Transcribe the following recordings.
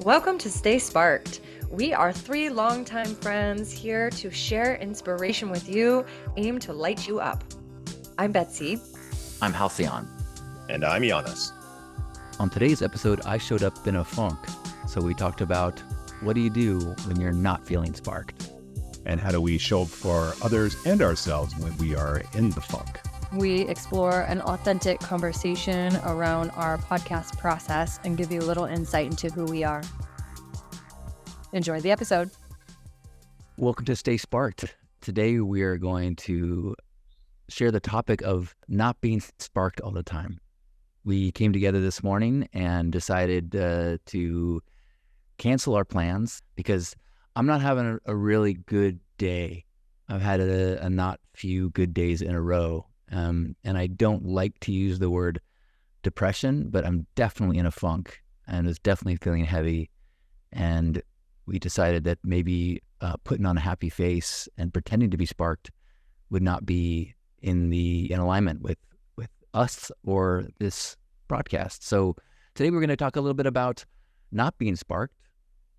Welcome to Stay Sparked. We are three longtime friends here to share inspiration with you, aim to light you up. I'm Betsy. I'm Halcyon. And I'm JANUS. On today's episode, I showed up in a funk. So we talked about what do you do when you're not feeling sparked? And how do we show up for others and ourselves when we are in the funk? We explore an authentic conversation around our podcast process and give you a little insight into who we are. Enjoy the episode. Welcome to Stay Sparked. Today we are going to share the topic of not being sparked all the time. We came together this morning and decided to cancel our plans because I'm not having a really good day. I've had a not few good days in a row. And I don't like to use the word depression, but I'm definitely in a funk and was definitely feeling heavy. And we decided that maybe putting on a happy face and pretending to be sparked would not be in alignment with us or this broadcast. So today we're going to talk a little bit about not being sparked,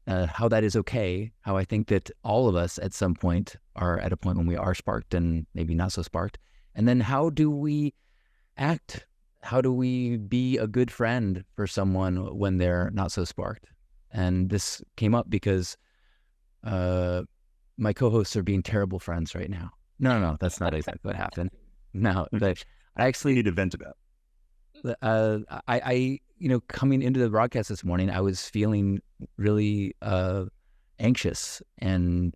how that is okay, how I think that all of us at some point are at a point when we are sparked and maybe not so sparked. And then how do we act? How do we be a good friend for someone when they're not so sparked? And this came up because my co-hosts are being terrible friends right now. No, that's not exactly what happened. No, but I actually need to vent about. I coming into the broadcast this morning, I was feeling really anxious and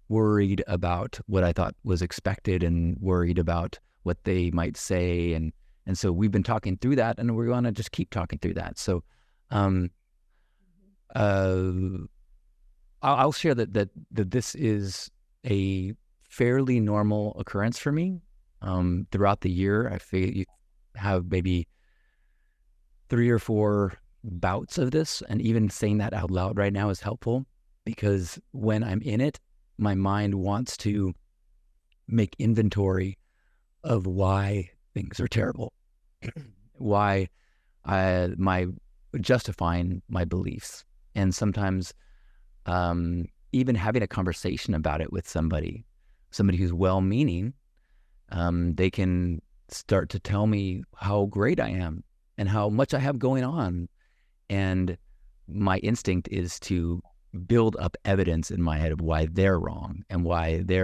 worried about what I thought was expected and worried about what they might say. And so we've been talking through that and we're going to just keep talking through that. So I'll share that this is a fairly normal occurrence for me. Throughout the year, I feel you have maybe 3 or 4 bouts of this. And even saying that out loud right now is helpful because when I'm in it, my mind wants to make inventory of why things are terrible, why justifying my beliefs. And sometimes even having a conversation about it with somebody who's well-meaning, they can start to tell me how great I am and how much I have going on. And my instinct is to build up evidence in my head of why they're wrong and why they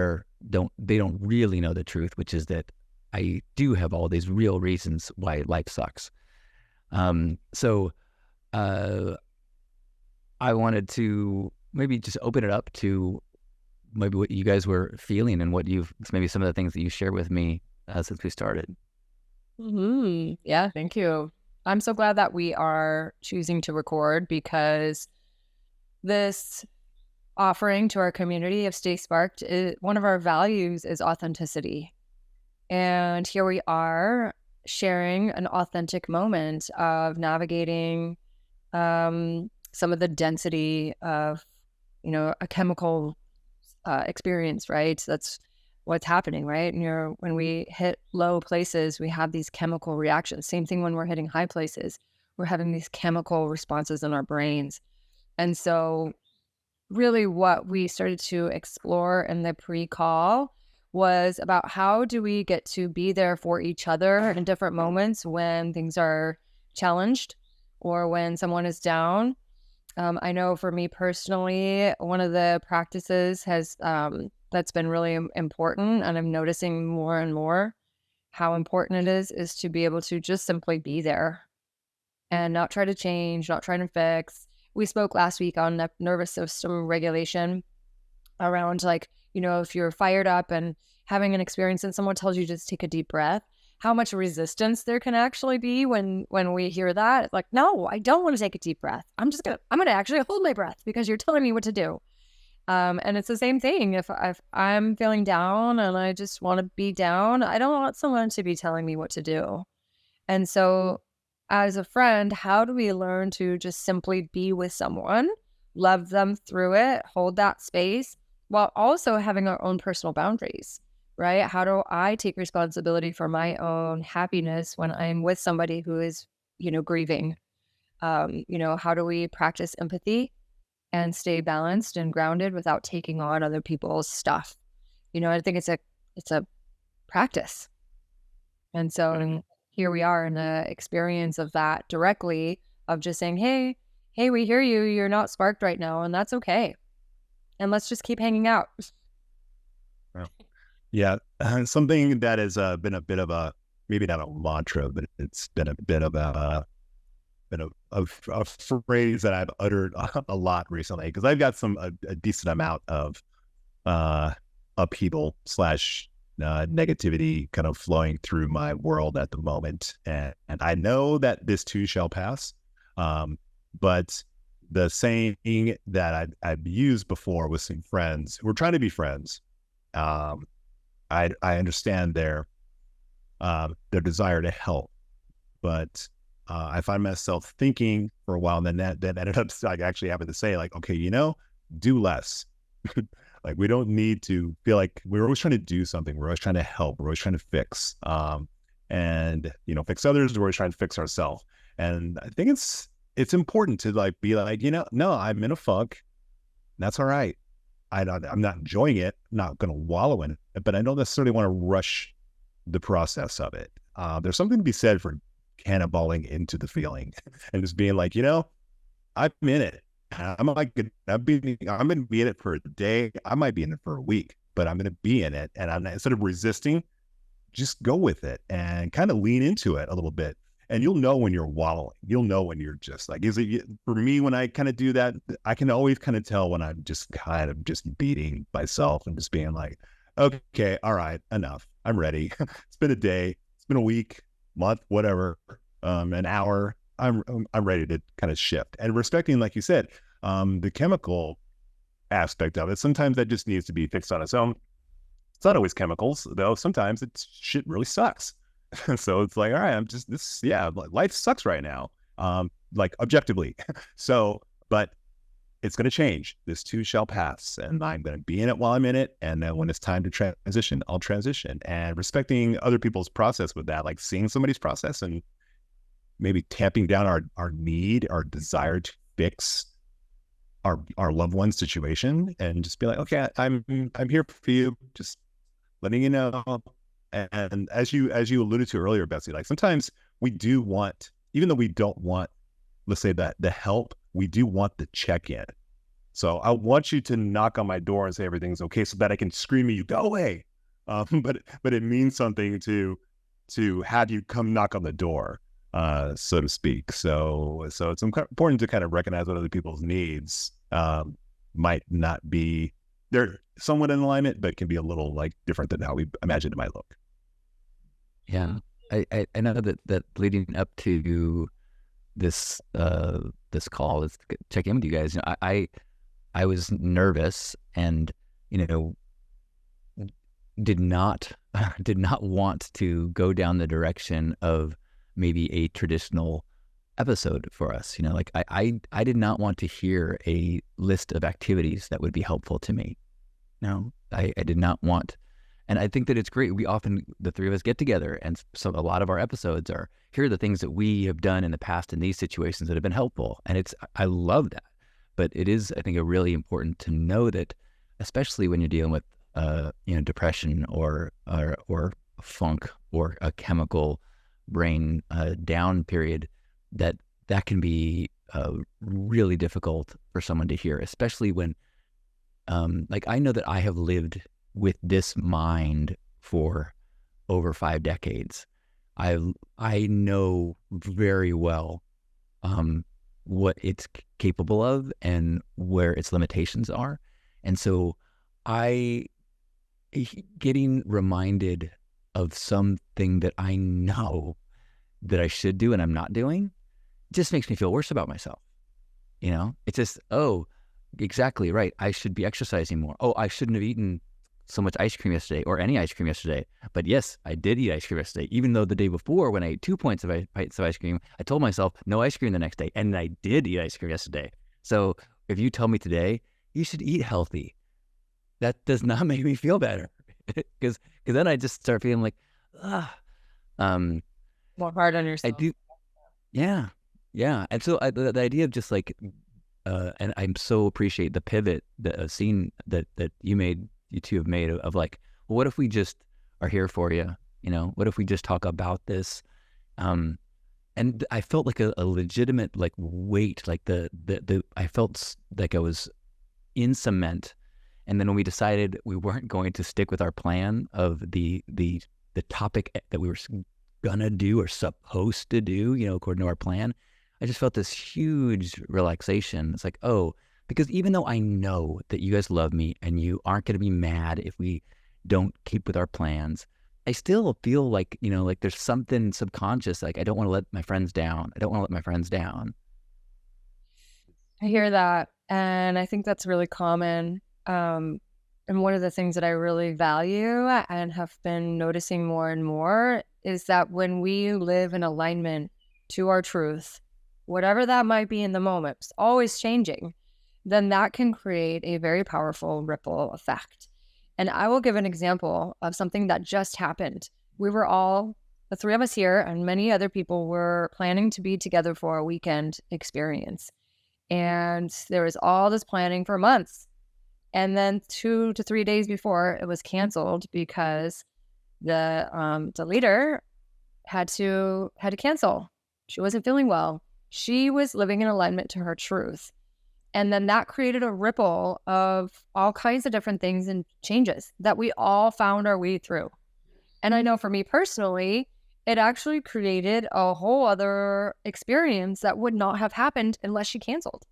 don't really know the truth, which is that I do have all these real reasons why life sucks. So I wanted to maybe just open it up to maybe what you guys were feeling and maybe some of the things that you shared with me since we started. Mm-hmm. Yeah, thank you. I'm so glad that we are choosing to record because this offering to our community of Stay Sparked, one of our values is authenticity. And here we are sharing an authentic moment of navigating some of the density of, a chemical experience, right? So that's what's happening, right? And when we hit low places, we have these chemical reactions. Same thing when we're hitting high places. We're having these chemical responses in our brains. And so really what we started to explore in the pre-call was about how do we get to be there for each other in different moments when things are challenged or when someone is down. I know for me personally, one of the practices that's been really important, and I'm noticing more and more how important it is to be able to just simply be there and not try to change, not try to fix. We spoke last week on nervous system regulation around if you're fired up and having an experience and someone tells you just take a deep breath, how much resistance there can actually be when we hear that. It's like, no, I don't want to take a deep breath. I'm going to actually hold my breath because you're telling me what to do. And it's the same thing. If I'm feeling down and I just want to be down, I don't want someone to be telling me what to do. And so as a friend, how do we learn to just simply be with someone, love them through it, hold that space, while also having our own personal boundaries, right? How do I take responsibility for my own happiness when I'm with somebody who is, grieving? How do we practice empathy and stay balanced and grounded without taking on other people's stuff. I think it's a practice. And so here we are in the experience of that directly, of just saying, hey, we hear you. You're not sparked right now, and that's okay. And let's just keep hanging out. Well, yeah. Something that has been a bit of a, maybe not a mantra, but it's been a bit of a phrase that I've uttered a lot recently, because I've got a decent amount of upheaval / negativity kind of flowing through my world at the moment, and I know that this too shall pass. But the saying that I've used before with some friends who are trying to be friends, I understand their desire to help, but I find myself thinking for a while, and then that ended up like actually having to say, like, okay, do less. Like, we don't need to feel like we're always trying to do something. We're always trying to help. We're always trying to fix, and fix others. We're always trying to fix ourselves. And I think it's important to like be like, no, I'm in a funk. That's all right. I'm not enjoying it. I'm not going to wallow in it, but I don't necessarily want to rush the process of it. There's something to be said for cannonballing into the feeling and just being like, I'm in it. I'm like, I'm going to be in it for a day. I might be in it for a week, but I'm going to be in it. And instead of resisting, just go with it and kind of lean into it a little bit. And you'll know when you're wallowing. You'll know when you're just like, for me, when I kind of do that, I can always kind of tell when I'm just kind of just beating myself and just being like, okay, all right, enough. I'm ready. It's been a day. It's been a week, month, whatever, an hour. I'm ready to kind of shift, and respecting, like you said, the chemical aspect of it. Sometimes that just needs to be fixed on its own. It's not always chemicals, though. Sometimes shit really sucks. So it's like, all right, life sucks right now, like objectively. So, but it's going to change. This too shall pass, and I'm going to be in it while I'm in it. And then when it's time to transition, I'll transition. And respecting other people's process with that, like seeing somebody's process and maybe tamping down our desire to fix our loved one's situation, and just be like, okay, I'm here for you, just letting you know. And as you alluded to earlier, Betsy, like sometimes we do want, even though we don't want, let's say, that the help, we do want the check-in. So I want you to knock on my door and say everything's okay, so that I can scream at you, go away. But it means something to have you come knock on the door, so to speak. So it's important to kind of recognize what other people's needs might not be. They're somewhat in alignment, but can be a little like different than how we imagine it might look. Yeah, I know that leading up to this call, let's check in with you guys. I was nervous and did not want to go down the direction of maybe a traditional episode for us. Like I did not want to hear a list of activities that would be helpful to me. No, I did not want. And I think that it's great. We often, the three of us, get together, and so a lot of our episodes are, here are the things that we have done in the past in these situations that have been helpful. And I love that. But it is, I think, really important to know that, especially when you're dealing with, depression or funk or a chemical brain down period, that can be really difficult for someone to hear, especially when, like, I know that I have lived with this mind for over 5 decades. I know very well what it's capable of and where its limitations are. And so getting reminded of something that I know that I should do and I'm not doing just makes me feel worse about myself. It's just, oh, exactly right. I should be exercising more. Oh, I shouldn't have eaten so much ice cream yesterday, or any ice cream yesterday. But yes, I did eat ice cream yesterday, even though the day before, when I ate 2 pints of ice cream, I told myself no ice cream the next day, and I did eat ice cream yesterday. So if you tell me today you should eat healthy, that does not make me feel better, because then I just start feeling like, more hard on yourself. I do, yeah. And so the idea of just like and I'm so appreciate the pivot, the scene that you two have made of like, well, what if we just are here for you? What if we just talk about this? And I felt like a legitimate like weight, like I felt like I was in cement. And then when we decided we weren't going to stick with our plan of the topic that we were gonna do or supposed to do, according to our plan, I just felt this huge relaxation. It's like, oh, because even though I know that you guys love me and you aren't gonna be mad if we don't keep with our plans, I still feel like, like there's something subconscious, like I don't want to let my friends down. I don't want to let my friends down. I hear that. And I think that's really common. And one of the things that I really value and have been noticing more and more is that when we live in alignment to our truth, whatever that might be in the moment, it's always changing, then that can create a very powerful ripple effect. And I will give an example of something that just happened. We were all, the three of us here, and many other people were planning to be together for a weekend experience. And there was all this planning for months. And then 2 to 3 days before, it was canceled because the leader had to cancel. She wasn't feeling well. She was living in alignment to her truth. And then that created a ripple of all kinds of different things and changes that we all found our way through. And I know for me personally, it actually created a whole other experience that would not have happened unless she canceled.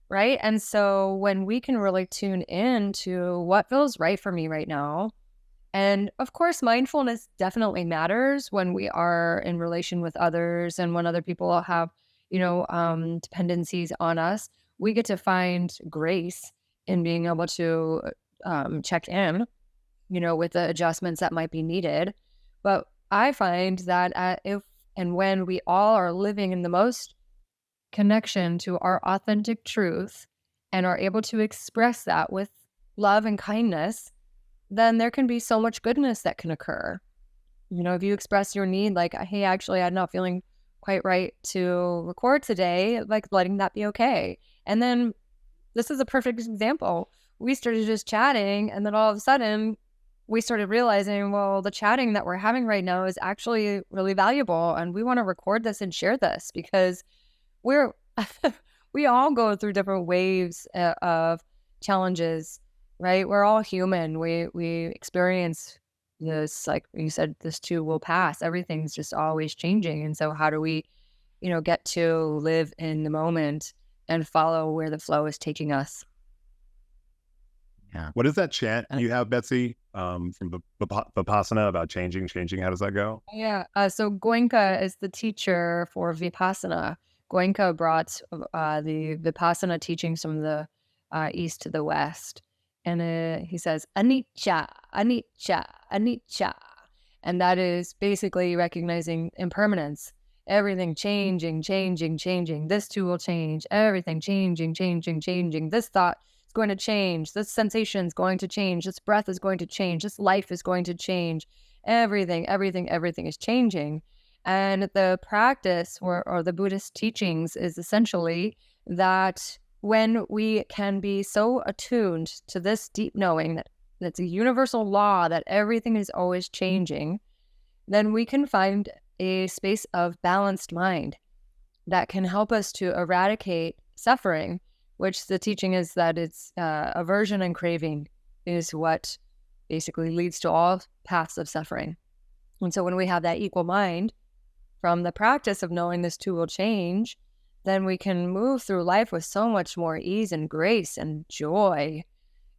Right. And so when we can really tune in to what feels right for me right now, and of course, mindfulness definitely matters when we are in relation with others and when other people have, dependencies on us. We get to find grace in being able to check in, with the adjustments that might be needed. But I find that if and when we all are living in the most connection to our authentic truth and are able to express that with love and kindness, then there can be so much goodness that can occur. If you express your need, like, hey, actually, I'm not feeling quite right to record today, like letting that be okay. And then this is a perfect example. We started just chatting, and then all of a sudden we started realizing, well, the chatting that we're having right now is actually really valuable, and we want to record this and share this because we're we all go through different waves of challenges, right? We're all human. We experience this, like you said, this too will pass. Everything's just always changing. And so how do we, get to live in the moment and follow where the flow is taking us? Yeah. What is that chant you have, Betsy, from the Vipassana about changing? How does that go? Yeah. So Goenka is the teacher for Vipassana. Goenka brought the Vipassana teachings from the east to the west. And he says, anicca, anicca, anicca. And that is basically recognizing impermanence. Everything changing, changing, changing. This too will change. Everything changing, changing, changing. This thought is going to change. This sensation is going to change. This breath is going to change. This life is going to change. Everything, everything, everything is changing. And the practice or the Buddhist teachings is essentially that when we can be so attuned to this deep knowing that it's a universal law that everything is always changing, then we can find a space of balanced mind that can help us to eradicate suffering, which the teaching is that it's aversion and craving is what basically leads to all paths of suffering. And so when we have that equal mind from the practice of knowing this too will change, then we can move through life with so much more ease and grace and joy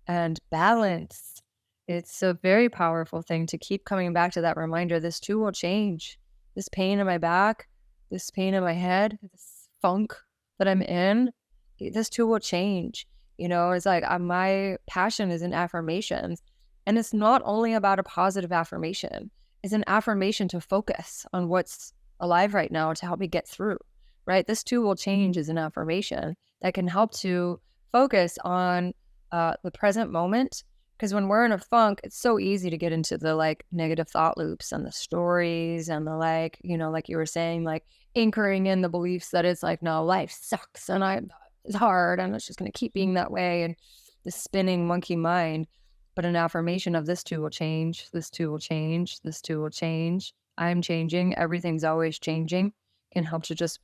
and balance. It's a very powerful thing to keep coming back to that reminder. This too will change. This pain in my back, this pain in my head, this funk that I'm in, this too will change. It's like my passion is in affirmations. And it's not only about a positive affirmation. It's an affirmation to focus on what's alive right now to help me get through. Right? This too will change is an affirmation that can help to focus on the present moment. Because when we're in a funk, it's so easy to get into the negative thought loops and the stories and the like you were saying, anchoring in the beliefs that it's like, no, life sucks and is hard and it's just going to keep being that way, and the spinning monkey mind. But an affirmation of this too will change, this too will change, this too will change. I'm changing. Everything's always changing can help to just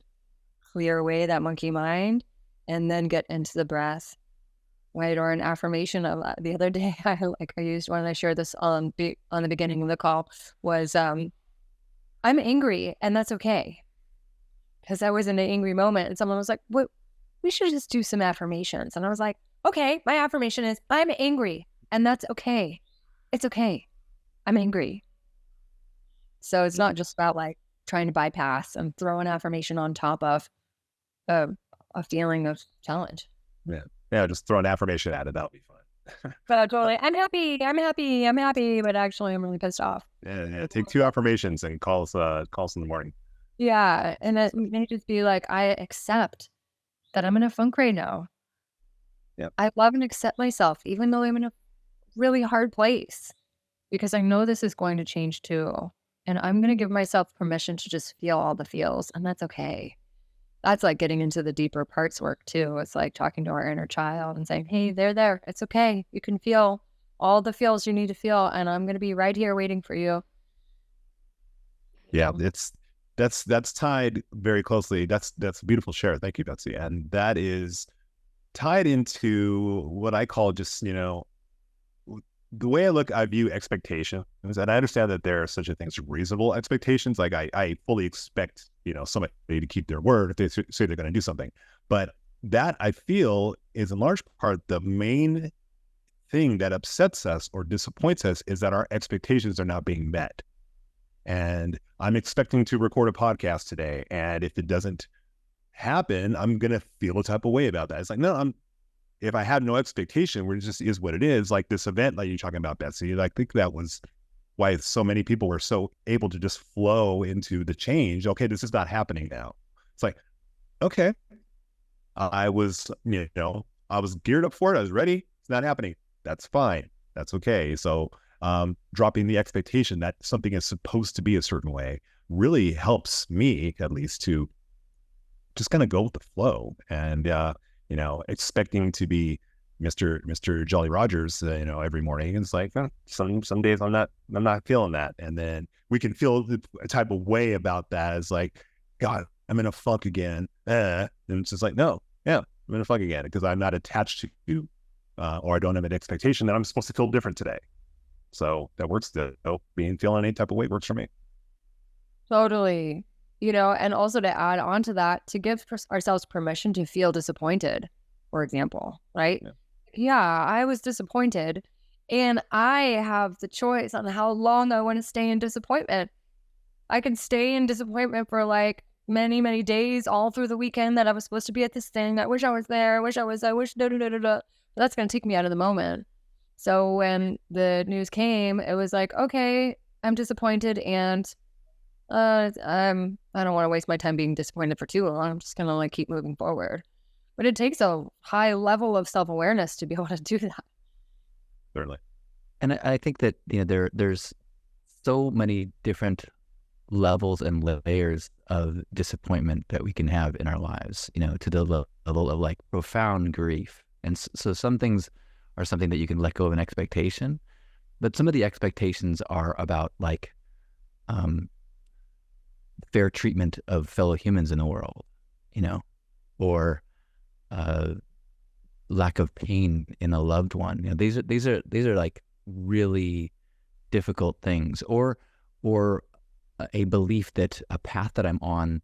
clear away that monkey mind and then get into the breath. Right. Or an affirmation of the other day, I used one, and I shared this on the beginning of the call, was I'm angry and that's okay. Because I was in an angry moment and someone was like, "What? We should just do some affirmations." And I was like, okay, my affirmation is I'm angry and that's okay. It's okay. I'm angry. So it's not just about like trying to bypass and throw an affirmation on top of a feeling of challenge. Yeah, just throw an affirmation at it. That'll be fun. But totally, I'm happy, but actually I'm really pissed off. Yeah. Take 2 affirmations and call us in the morning. Yeah, and it may just be like, I accept that I'm in a funk right now. Yep. I love and accept myself, even though I'm in a really hard place, because I know this is going to change too. And I'm going to give myself permission to just feel all the feels, and that's okay. That's like getting into the deeper parts work too. It's like talking to our inner child and saying, hey, they're there. It's okay. You can feel all the feels you need to feel, and I'm going to be right here waiting for you. Yeah, that's tied very closely. That's a beautiful share. Thank you, Betsy. And that is tied into what I call just, the way I view expectations, and I understand that there are such a thing as reasonable expectations. Like I fully expect, somebody to keep their word if they say they're going to do something. But that, I feel, is in large part the main thing that upsets us or disappoints us, is that our expectations are not being met. And I'm expecting to record a podcast today, and if it doesn't happen, I'm going to feel a type of way about that. It's like, no, if I had no expectation, where it just is what it is, like this event that you're talking about, Betsy, I think that was why so many people were so able to just flow into the change. Okay, this is not happening now. It's like, okay, I was geared up for it. I was ready. It's not happening. That's fine. That's okay. So dropping the expectation that something is supposed to be a certain way really helps me, at least, to just kind of go with the flow. And expecting to be Mr. Jolly Rogers, every morning. And it's like, some days I'm not feeling that. And then we can feel a type of way about that. It's like, God, I'm in a funk again. And it's just like, no, yeah, I'm in a funk again, because I'm not attached to you, or I don't have an expectation that I'm supposed to feel different today. So that works. Feeling any type of way works for me. Totally. And also to add on to that, to give ourselves permission to feel disappointed, for example, right? Yeah, I was disappointed, and I have the choice on how long I want to stay in disappointment. I can stay in disappointment for like many, many days, all through the weekend, that I was supposed to be at this thing. I wish I was there. I wish, But that's going to take me out of the moment. So when the news came, it was like, okay, I'm disappointed, and I don't want to waste my time being disappointed for too long. I'm just going to keep moving forward. But it takes a high level of self-awareness to be able to do that. Certainly. And I think that there's so many different levels and layers of disappointment that we can have in our lives, to the level of profound grief. And so some things are something that you can let go of an expectation, but some of the expectations are about fair treatment of fellow humans in the world, or lack of pain in a loved one. These are really difficult things, or a belief that a path that I'm on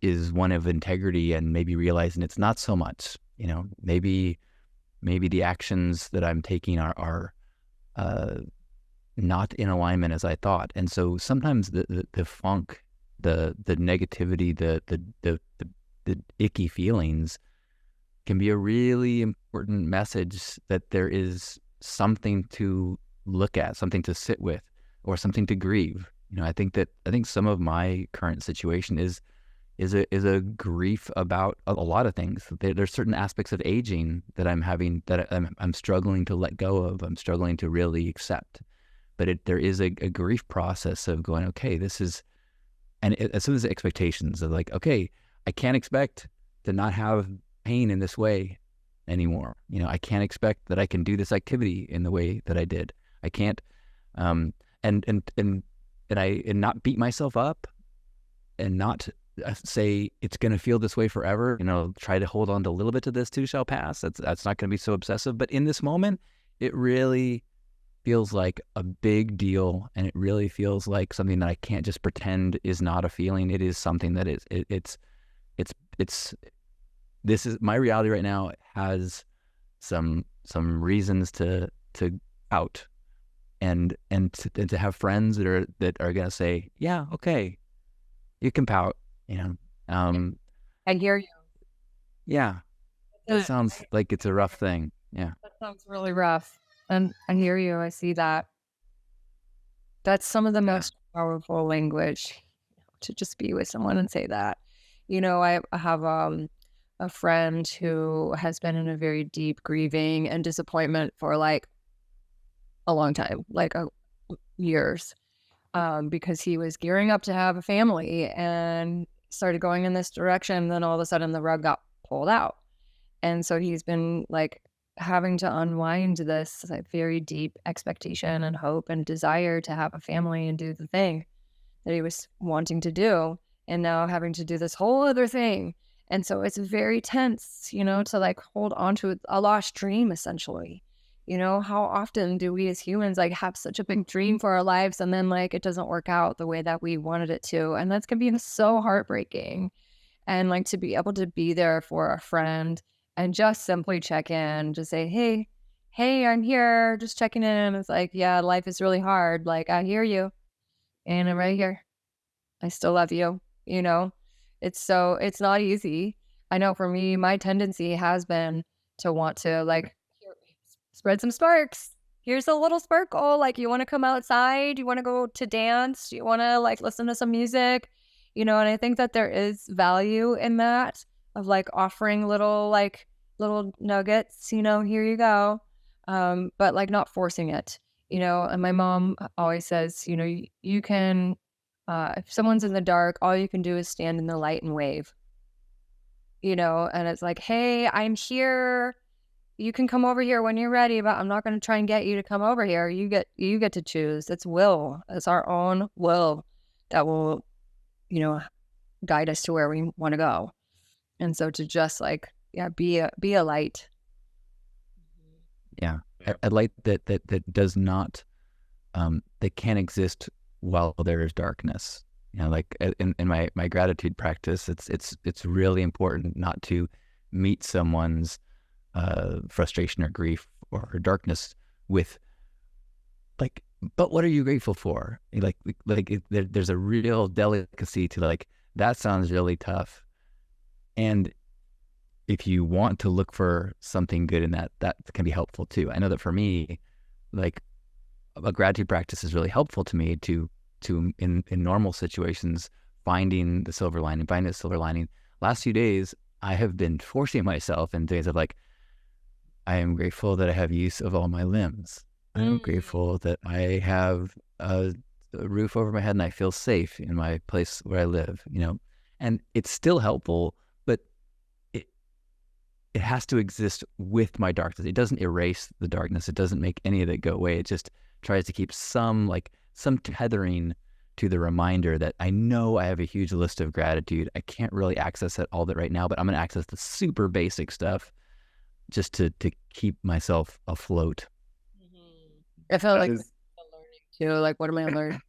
is one of integrity, and maybe realizing it's not so much. Maybe the actions that I'm taking are not in alignment as I thought. And so sometimes the funk, the negativity, the icky feelings can be a really important message that there is something to look at, something to sit with, or something to grieve. I think some of my current situation is a grief about a lot of things. There's certain aspects of aging that I'm having, that I'm struggling to let go of. I'm struggling to really accept. But there is a grief process of going, okay, this is, and as soon as the expectations of okay, I can't expect to not have pain in this way anymore. I can't expect that I can do this activity in the way that I did. I can't, and not beat myself up and not say it's going to feel this way forever. Try to hold on to a little bit of this too shall pass. That's not going to be so obsessive. But in this moment, it really feels like a big deal, and it really feels like something that I can't just pretend is not a feeling. It is something that is. This is my reality right now. It has some reasons to out, and to have friends that are going to say, yeah, okay, you can pout. I hear you. Yeah, that sounds like it's a rough thing. Yeah, That sounds really rough. And I hear you. I see that. That's some of the most powerful language, to just be with someone and say that. I have a friend who has been in a very deep grieving and disappointment for like a long time, like years, because he was gearing up to have a family and started going in this direction. Then all of a sudden the rug got pulled out. And so he's been like having to unwind this like, very deep expectation and hope and desire to have a family and do the thing that he was wanting to do, and now having to do this whole other thing. And so it's very tense, to like hold on to a lost dream, essentially. How often do we as humans like have such a big dream for our lives and then like it doesn't work out the way that we wanted it to? And that's gonna be so heartbreaking. And like to be able to be there for a friend and just simply check in, just say, hey, I'm here, just checking in. It's like, yeah, life is really hard. Like, I hear you and I'm right here. I still love you. It's not easy. I know for me, my tendency has been to want to like spread some sparks. Here's a little sparkle. Like, you want to come outside? You want to go to dance? You want to like listen to some music? And I think that there is value in that, of like offering little nuggets, here you go. But like not forcing it, and my mom always says, you can, if someone's in the dark, all you can do is stand in the light and wave, and it's like, hey, I'm here. You can come over here when you're ready, but I'm not going to try and get you to come over here. You get to choose. It's will. It's our own will that will, guide us to where we want to go. And so to just like, yeah, be a light. Yeah. A light that does not, that can't exist while there is darkness. Like in my gratitude practice, it's really important not to meet someone's frustration or grief or darkness with like, but what are you grateful for? There's a real delicacy to like, that sounds really tough. And if you want to look for something good in that can be helpful too. I know that for me, like a gratitude practice is really helpful to me to in normal situations, finding the silver lining. Last few days, I have been forcing myself in days of like, I am grateful that I have use of all my limbs. I'm grateful that I have a roof over my head and I feel safe in my place where I live, and it's still helpful, but it has to exist with my darkness. It doesn't erase the darkness. It doesn't make any of it go away. It just tries to keep some tethering to the reminder that I know I have a huge list of gratitude. I can't really access it all that right now, but I'm going to access the super basic stuff just to keep myself afloat. I feel like learning too. Like, what am I learning?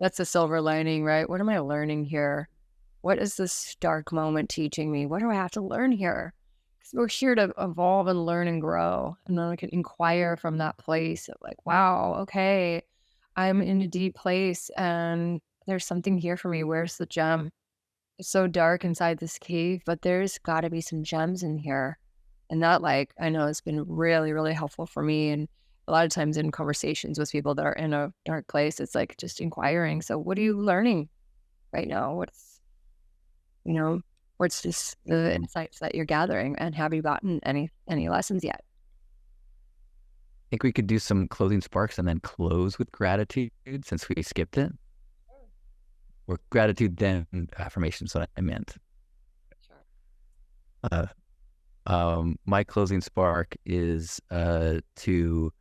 That's the silver lining, right? What am I learning here? What is this dark moment teaching me? What do I have to learn here? Because we're here to evolve and learn and grow. And then I can inquire from that place of like, wow, okay, I'm in a deep place and there's something here for me. Where's the gem? It's so dark inside this cave, but there's got to be some gems in here. And that, like, I know it's been really, really helpful for me. And a lot of times in conversations with people that are in a dark place, it's like just inquiring. So what are you learning right now? What's just the insights that you're gathering, and have you gotten any lessons yet? I think we could do some closing sparks and then close with gratitude since we skipped it. Or gratitude, then affirmations, what I meant. Sure. My closing spark is to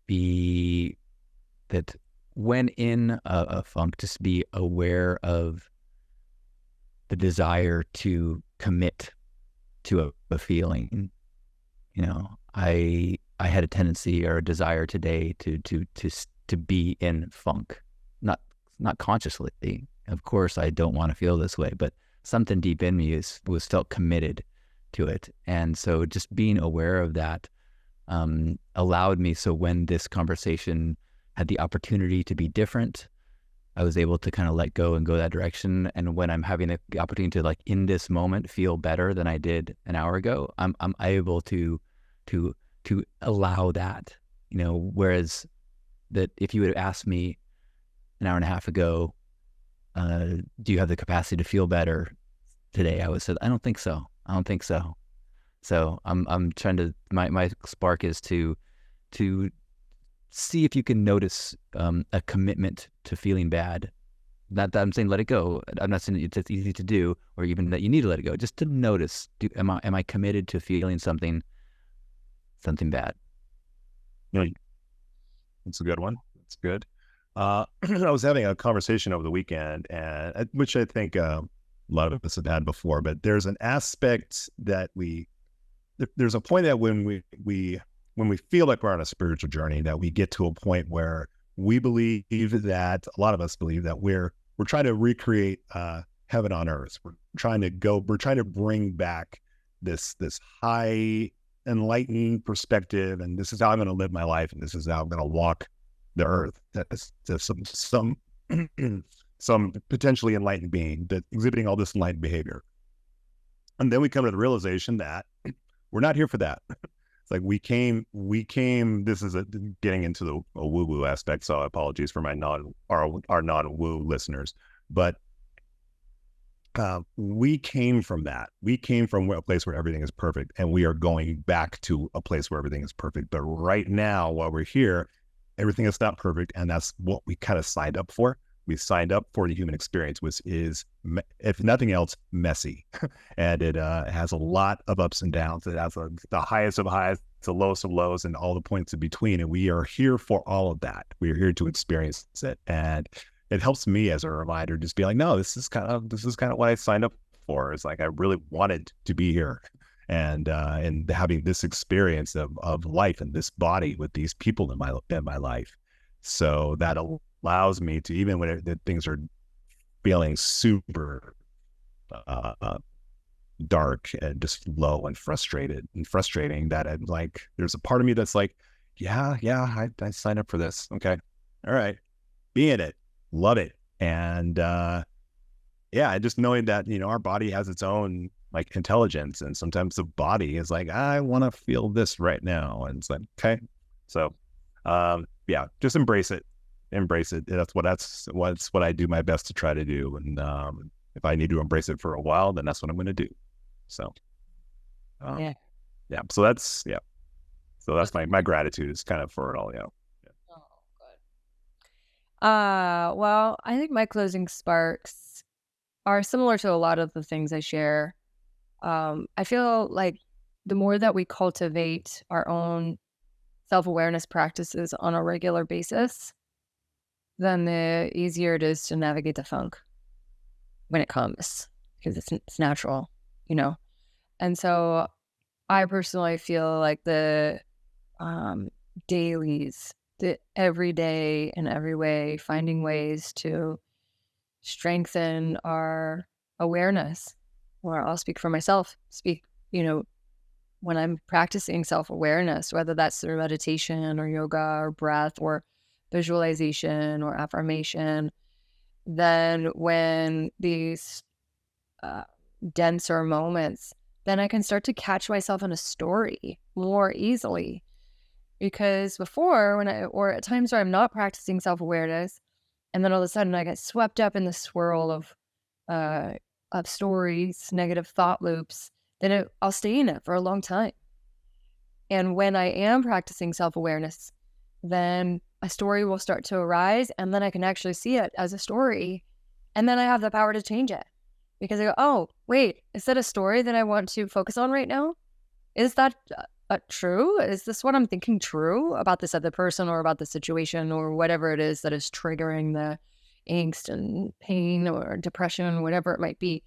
be that when in a funk, just be aware of the desire to commit to a feeling. You know, I had a tendency or a desire today to be in funk, not consciously. Of course, I don't want to feel this way, but something deep in me was felt committed to it, and so just being aware of that allowed me. So when this conversation had the opportunity to be different, I was able to kind of let go and go that direction. And when I'm having the opportunity to, like, in this moment, feel better than I did an hour ago, I'm able to allow that, you know. Whereas that if you would have asked me an hour and a half ago, do you have the capacity to feel better today? I would have said, I don't think so. I don't think so. So I'm trying to, my spark is to see if you can notice a commitment to feeling bad. Not that I'm saying let it go. I'm not saying it's easy to do, or even that you need to let it go. Just to notice, am I committed to feeling something bad? You know, that's a good one. That's good. I was having a conversation over the weekend, and which I think a lot of us have had before, but there's an aspect that there's a point that when we feel like we're on a spiritual journey, that we get to a point where we believe that, a lot of us believe that we're trying to recreate heaven on earth. We're trying to bring back this high enlightening perspective, and this is how I'm going to live my life, and this is how I'm going to walk the earth. That's some some potentially enlightened being that exhibiting all this enlightened behavior. And then we come to the realization that we're not here for that. It's like we came, this is getting into the woo-woo aspect, so apologies for our non-woo listeners, but we came from that. We came from a place where everything is perfect, and we are going back to a place where everything is perfect. But right now, while we're here, everything is not perfect, and that's what we kind of signed up for. We signed up for the human experience, which is, if nothing else, messy. And it has a lot of ups and downs. It has the highest of highs, the lowest of lows, and all the points in between. And we are here for all of that. We are here to experience it. And it helps me as a reminder, just be like, no, this is kind of what I signed up for. It's like, I really wanted to be here. And having this experience of life in this body with these people in my life. So that allows me to, even when things are feeling super dark and just low and frustrating, that I'm like, there's a part of me that's like, yeah, I signed up for this. Okay. All right. Be in it. Love it. And just knowing that, our body has its own like intelligence, and sometimes the body is like, I want to feel this right now. And it's like, okay. So just embrace it. That's what I do my best to try to do. And if I need to embrace it for a while, then that's what I'm going to do. So so that's my gratitude is kind of for it all. Oh, good. Well, I think my closing sparks are similar to a lot of the things I share. I feel like the more that we cultivate our own self-awareness practices on a regular basis, then the easier it is to navigate the funk when it comes, because it's natural, And so I personally feel like the dailies, the every day in every way, finding ways to strengthen our awareness. Or I'll speak for myself, when I'm practicing self-awareness, whether that's through meditation or yoga or breath or visualization or affirmation, then when these denser moments, then I can start to catch myself in a story more easily. Because before, or at times where I'm not practicing self-awareness, and then all of a sudden I get swept up in the swirl of stories, negative thought loops, then I'll stay in it for a long time. And when I am practicing self-awareness, then a story will start to arise, and then I can actually see it as a story, and then I have the power to change it. because I go, oh, wait, is that a story that I want to focus on right now? Is that true? Is this what I'm thinking true about this other person or about the situation or whatever it is that is triggering the angst and pain or depression, whatever it might be?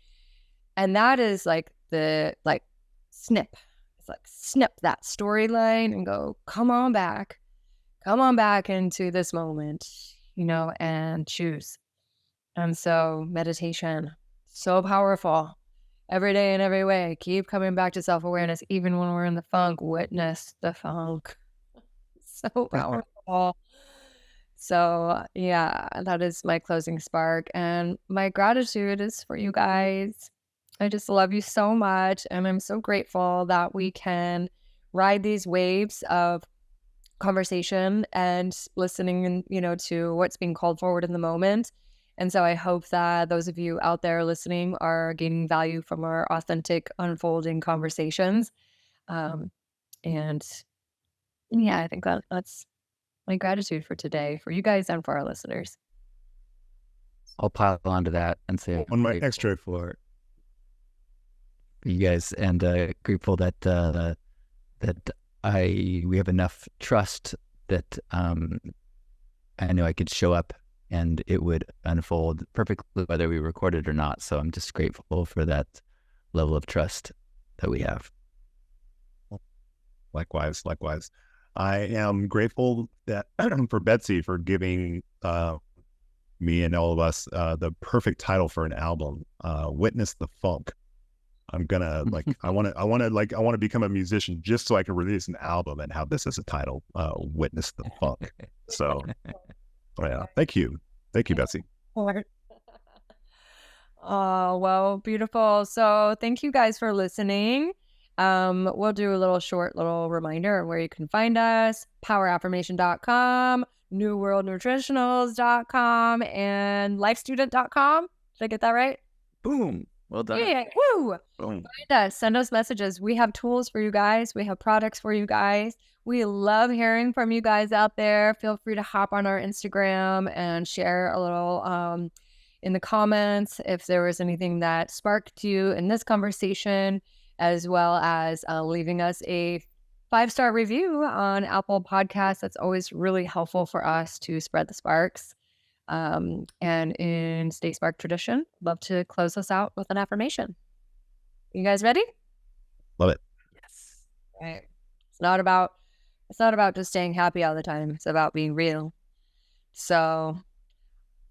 And that is like the snip. It's like snip that storyline and go, come on back into this moment, and choose. And so meditation, so powerful. Every day in every way, keep coming back to self-awareness, even when we're in the funk. Witness the funk. So powerful. So yeah, that is my closing spark. And my gratitude is for you guys. I just love you so much. And I'm so grateful that we can ride these waves of conversation and listening, to what's being called forward in the moment. And so I hope that those of you out there listening are gaining value from our authentic, unfolding conversations. And yeah, I think that's my gratitude for today, for you guys and for our listeners. I'll pile onto that and say On my extra for you guys, and grateful that we have enough trust that I know I could show up and it would unfold perfectly whether we record it or not. So I'm just grateful for that level of trust that we have. Likewise. I am grateful that for Betsy for giving me and all of us the perfect title for an album, Witness the Funk. I'm gonna I want to become a musician just so I can release an album and have this as a title, Witness the Funk. So yeah, thank you, Betsy. Oh, well, beautiful. So thank you guys for listening. We'll do a short reminder of where you can find us: poweraffirmation.com, NuWorldNutritionals.com, and lifestudent.com. Did I get that right? Boom. Well done. Yeah. Woo. Find us. Send us messages. We have tools for you guys. We have products for you guys. We love hearing from you guys out there. Feel free to hop on our Instagram and share a little in the comments if there was anything that sparked you in this conversation, as well as leaving us a 5-star review on Apple Podcasts. That's always really helpful for us to spread the sparks. And in Stay Spark tradition, love to close us out with an affirmation. You guys ready? Love it. Yes. Right. It's not about just staying happy all the time. It's about being real. So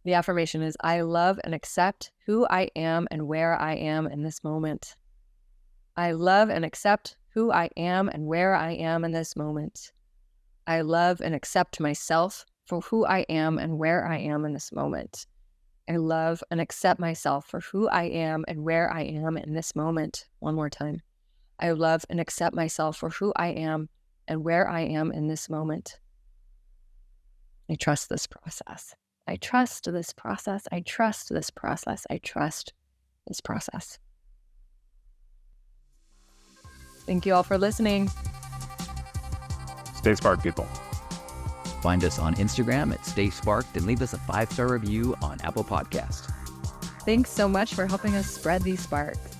the affirmation is: I love and accept who I am and where I am in this moment. I love and accept who I am and where I am in this moment. I love and accept myself for who I am and where I am in this moment. I love and accept myself for who I am and where I am in this moment. One more time. I love and accept myself for who I am and where I am in this moment. I trust this process. I trust this process. I trust this process. I trust this process. Thank you all for listening. Stay sparked, people. Find us on Instagram at Stay Sparked and leave us a 5-star review on Apple Podcasts. Thanks so much for helping us spread these sparks.